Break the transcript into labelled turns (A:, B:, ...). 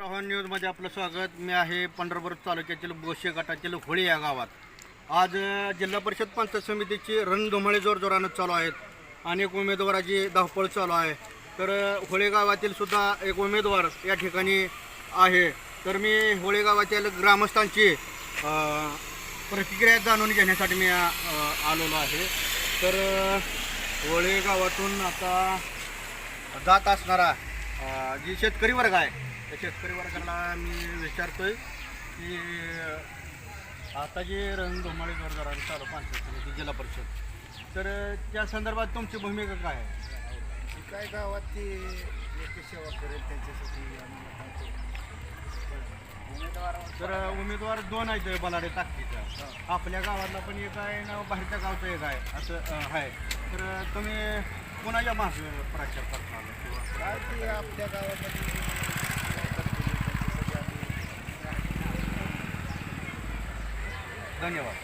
A: प्रवाह न्यूजमध्ये आपलं स्वागत. मी आहे पंढरपूर तालुक्यातील बोशे गटातील होळी या गावात. आज जिल्हा परिषद पंचायत समितीची रणधुमाळी जोरजोरानं चालू आहेत. अनेक उमेदवाराची धावपळ चालू आहे. तर होळी गावातील सुद्धा एक उमेदवार या ठिकाणी आहे. तर मी होळी गावातील ग्रामस्थांची प्रतिक्रिया जाणून घेण्यासाठी मी आलेलो आहे. तर होळी गावातून आता जात असणारा जी शेतकरी वर्ग आहे त्या शेतकरी वर्गाला मी विचारतोय की आता जी रणधुमाळी जोरदाराने चालू पंचायत समिती जिल्हा परिषद, तर त्या संदर्भात तुमची भूमिका काय आहे?
B: काय गावात ती योग्य सेवा करेल त्यांच्यासाठी
A: तर उमेदवार दोन आहेत बलाडे ताकदीचा. आपल्या गावातला पण एक आहे ना बाहेरच्या गावचं एक आहे असं आहे. तर तुम्ही कोणाच्या मागे प्रचार करता किंवा
B: काय ती आपल्या गावामध्ये
A: धन्यवाद.